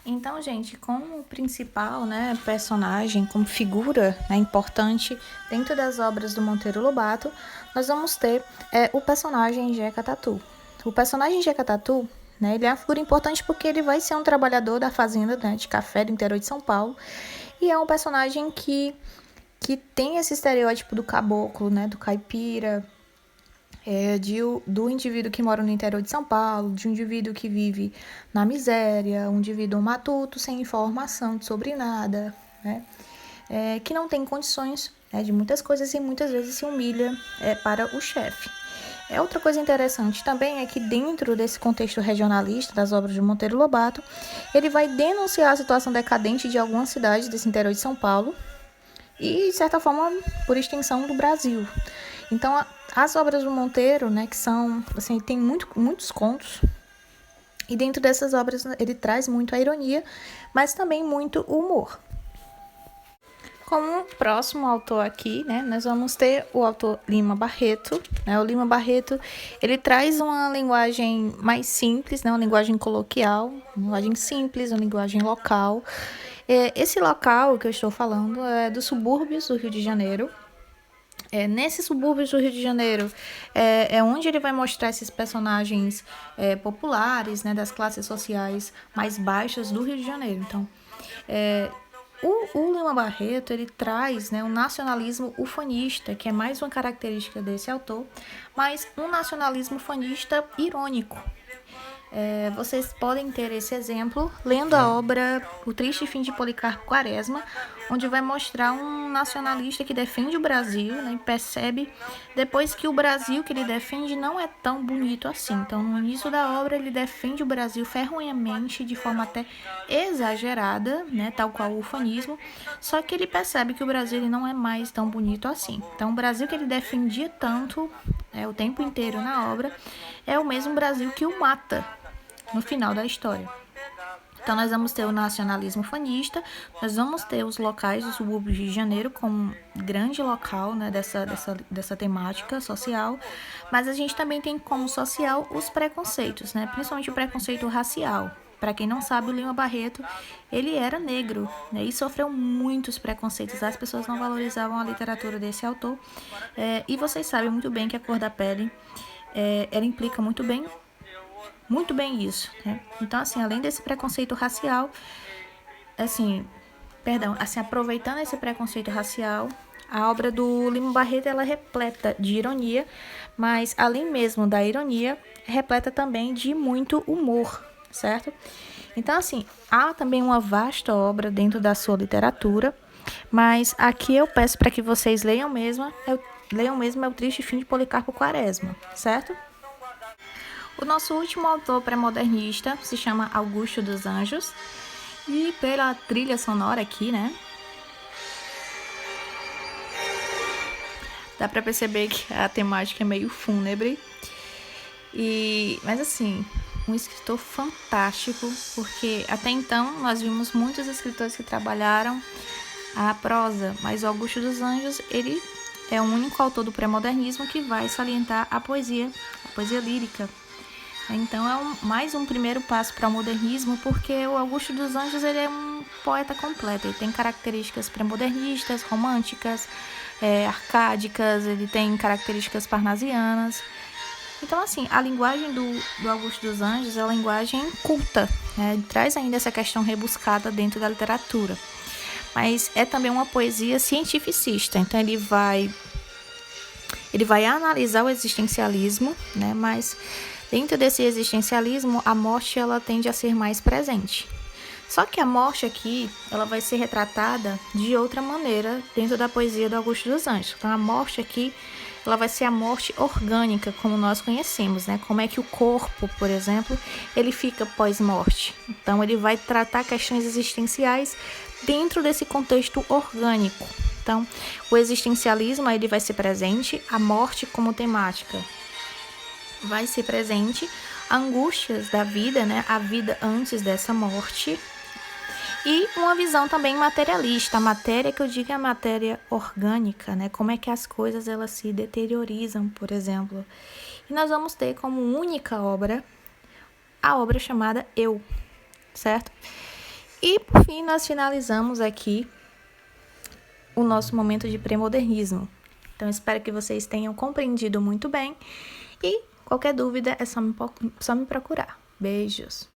Então, gente, como principal, né, personagem, como figura, né, importante dentro das obras do Monteiro Lobato, nós vamos ter o personagem Jeca Tatu. O personagem Jeca Tatu, né, ele é uma figura importante porque ele vai ser um trabalhador da fazenda, né, de café do interior de São Paulo, e é um personagem que tem esse estereótipo do caboclo, né, do caipira, do indivíduo que mora no interior de São Paulo, de um indivíduo que vive na miséria, um indivíduo matuto, sem informação sobre nada, né? Que não tem condições, né, de muitas coisas e muitas vezes se humilha para o chefe. Outra coisa interessante também é que dentro desse contexto regionalista das obras de Monteiro Lobato, ele vai denunciar a situação decadente de algumas cidades desse interior de São Paulo e, de certa forma, por extensão do Brasil. Então, as obras do Monteiro, né, que são, assim, tem muitos contos, e dentro dessas obras ele traz muito a ironia, mas também muito o humor. Como próximo autor aqui, né, nós vamos ter o autor Lima Barreto. Né? O Lima Barreto, ele traz uma linguagem mais simples, né, uma linguagem coloquial, uma linguagem simples, uma linguagem local. Esse local que eu estou falando é dos subúrbios do Rio de Janeiro. Nesses subúrbios do Rio de Janeiro é onde ele vai mostrar esses personagens populares, né, das classes sociais mais baixas do Rio de Janeiro. Então, o Lima Barreto, ele traz, né, um nacionalismo ufanista, que é mais uma característica desse autor, mas um nacionalismo ufanista irônico. Vocês podem ter esse exemplo lendo a obra O Triste Fim de Policarpo Quaresma, onde vai mostrar um nacionalista que defende o Brasil, né, e percebe depois que o Brasil que ele defende não é tão bonito assim. Então, no início da obra, ele defende o Brasil ferronhamente, de forma até exagerada, né, tal qual o ufanismo, só que ele percebe que o Brasil ele não é mais tão bonito assim. Então, o Brasil que ele defendia tanto o tempo inteiro na obra é o mesmo Brasil que o mata no final da história. Então, nós vamos ter o nacionalismo fanista, nós vamos ter os locais do subúrbio de Rio de Janeiro como grande local, né, dessa temática social, mas a gente também tem como social os preconceitos, né, principalmente o preconceito racial. Para quem não sabe, o Lima Barreto, ele era negro, né, e sofreu muitos preconceitos. As pessoas não valorizavam a literatura desse autor. E vocês sabem muito bem que a cor da pele, ela implica muito bem isso, né? Então, assim, além desse preconceito racial, aproveitando esse preconceito racial, a obra do Lima Barreto, ela é repleta de ironia, mas além mesmo da ironia, repleta também de muito humor, certo? Então, assim, há também uma vasta obra dentro da sua literatura, mas aqui eu peço para que vocês leiam mesmo O Triste Fim de Policarpo Quaresma, certo? O nosso último autor pré-modernista se chama Augusto dos Anjos, e pela trilha sonora aqui, né, dá pra perceber que a temática é meio fúnebre, mas assim, um escritor fantástico, porque até então nós vimos muitos escritores que trabalharam a prosa, mas o Augusto dos Anjos, ele é o único autor do pré-modernismo que vai salientar a poesia lírica. Então é mais um primeiro passo para o modernismo, porque o Augusto dos Anjos ele é um poeta completo. Ele tem características pré-modernistas, românticas, arcádicas, ele tem características parnasianas. Então, assim, a linguagem do Augusto dos Anjos é uma linguagem culta, né? Ele traz ainda essa questão rebuscada dentro da literatura. Mas é também uma poesia cientificista, então ele vai analisar o existencialismo, né? Mas dentro desse existencialismo, a morte ela tende a ser mais presente. Só que a morte aqui, ela vai ser retratada de outra maneira dentro da poesia do Augusto dos Anjos. Então, a morte aqui, ela vai ser a morte orgânica, como nós conhecemos, né? Como é que o corpo, por exemplo, ele fica pós-morte. Então, ele vai tratar questões existenciais dentro desse contexto orgânico. Então, o existencialismo, ele vai ser presente, a morte como temática vai ser presente, angústias da vida, né? A vida antes dessa morte, e uma visão também materialista, a matéria que eu digo é a matéria orgânica, né? Como é que as coisas elas se deteriorizam, por exemplo. E nós vamos ter como única obra a obra chamada Eu, certo? E, por fim, nós finalizamos aqui o nosso momento de pré-modernismo. Então, espero que vocês tenham compreendido muito bem. E qualquer dúvida é só me procurar. Beijos!